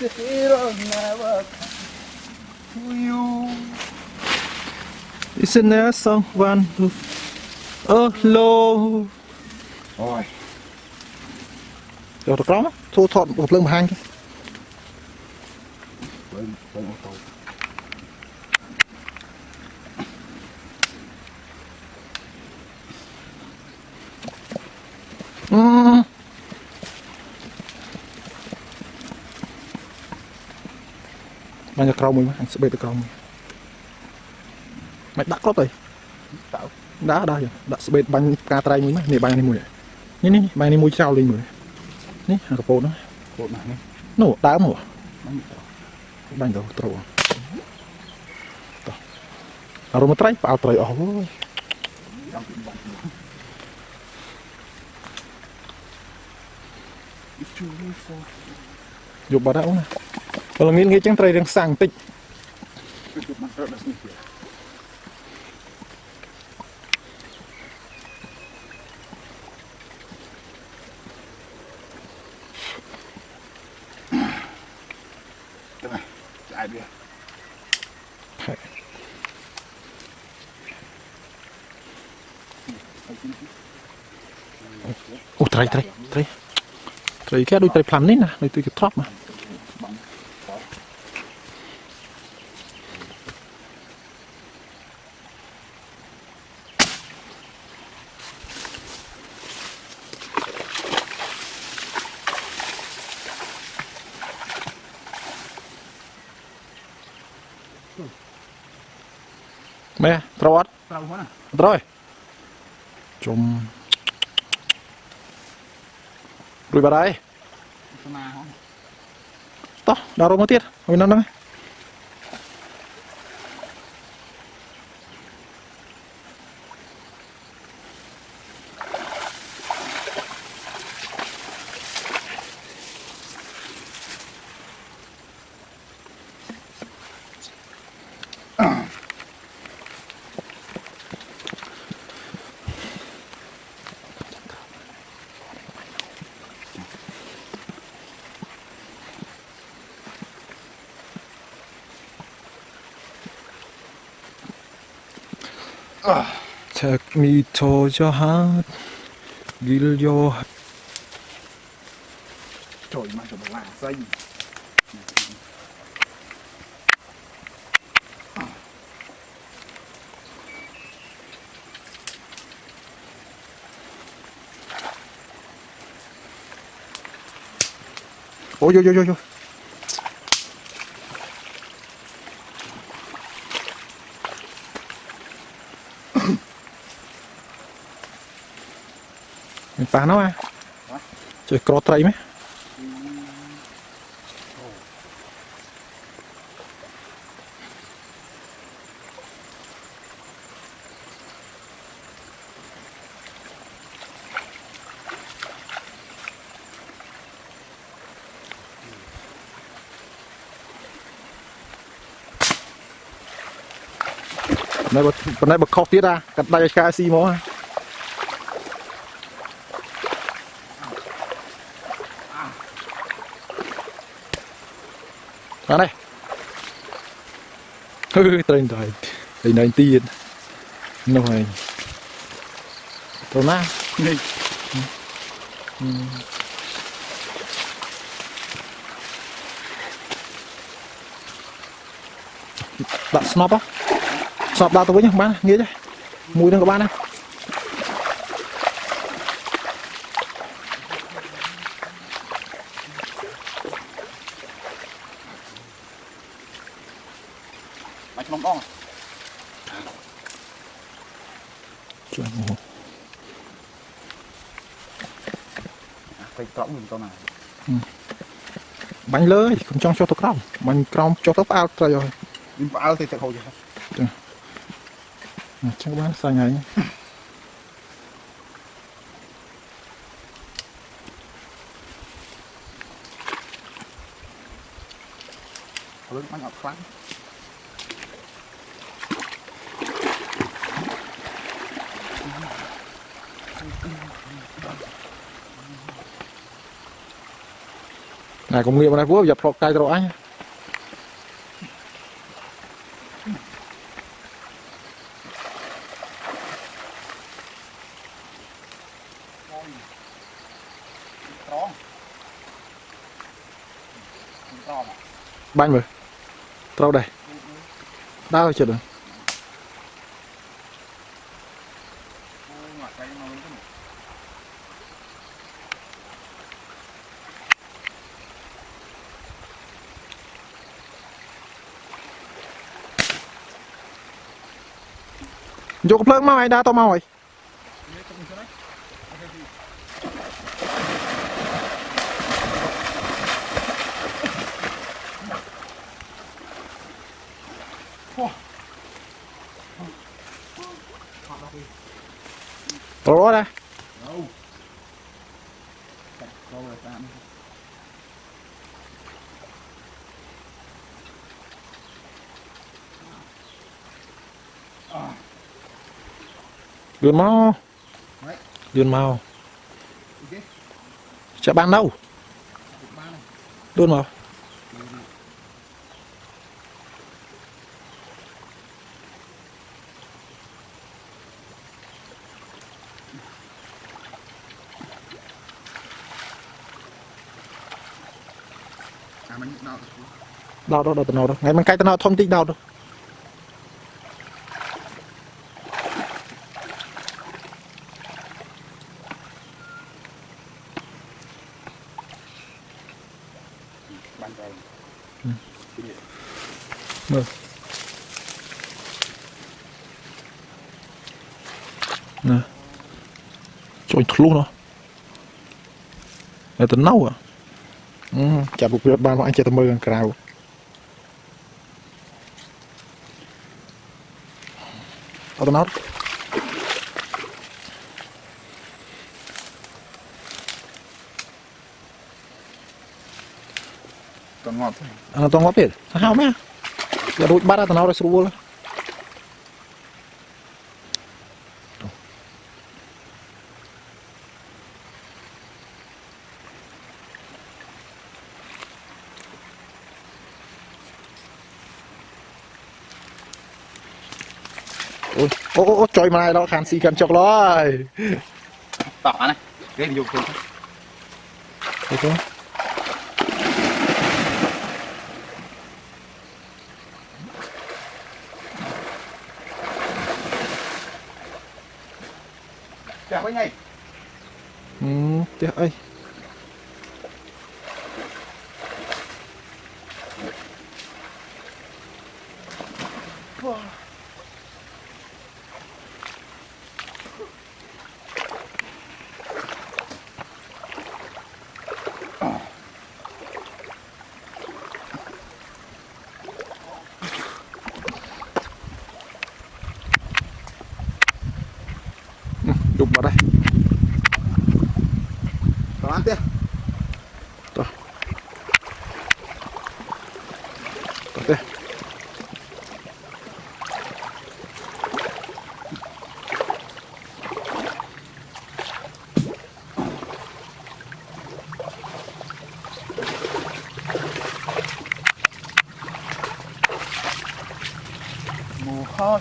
It'll never to you. Isn't there someone who alone? Rồi. Rồi được đó, thu thọt một lưng hàng chứ. Với ô tô. Mà nhặt rau mùi mà, anh sẽ bê được rau mùi. Mày đắt lắm rồi. Đá đây, đã sẽ bê bánh ca trai mùi mà, nè bánh này mùi. Nè, bánh này mùi trao lên mùi. Nè, hàng cặp bột đó. Bột này nè. Nổ, đá nổ. Bánh Đâu, trâu. Aroma trai, pal trai, ôi. Dục bà đã uống nè. Kalau nghĩ chẳng trai đang sang tích. Chạy đi. Ủa trai cái đôi trai plan đấy nè, đôi tôi cái top mà. Mẹ, trâu ớt. Rồi. Chùm. Rồi bà đây. Đó, đào rô một tiết. Hồi năm đó. Take me to your heart, give your heart. Trời mà cho nó là xanh. Ôi, ôi. Mình phá nó à? Trời có trai mấy? Này bật khóc tiết ra, cắt tay cái xi mó ha. Đó này. Tên rồi. Tình này tiền. Rồi. Tổ na. Đi. Bạn snop á. Snop đào tôi với nhá các bạn, nghe chứ. Mùi đang các bạn này. Mày không bong à? Chuẩn ngủ. Phải trống mình con này. Bánh lơi, không trong cho tôi cong. Bánh cong cho tôi ao trời rồi. Nhưng mà ao thì sẽ hồi vậy. Chắc các bạn xanh ấy. Lớn bánh ngọt khoáng. này công nghiệp này của dập lọt cây rồi anh banh rồi trâu đây đau chưa được vô cái plug mau ai đa to mau rồi rồi đây đường mau đường mau chả bán đâu đường mau đau đâu đâu đâu ngày mình cay tao nào thông tin đau đâu nè trôi luôn nó là tính nấu à chả buộc việc ban anh chơi tầm mơ gần cào tao nấu còn ngọt tao ngọt biết hao mấy giờ đôi bát tao nấu rồi sưu ô trời mà này nó khán xì cần chọc rồi tỏ này cái đi dùng thêm thế thôi chào với ngay tiếc ơi đục vào đây tao ăn tiếp rồi đây mùa hoa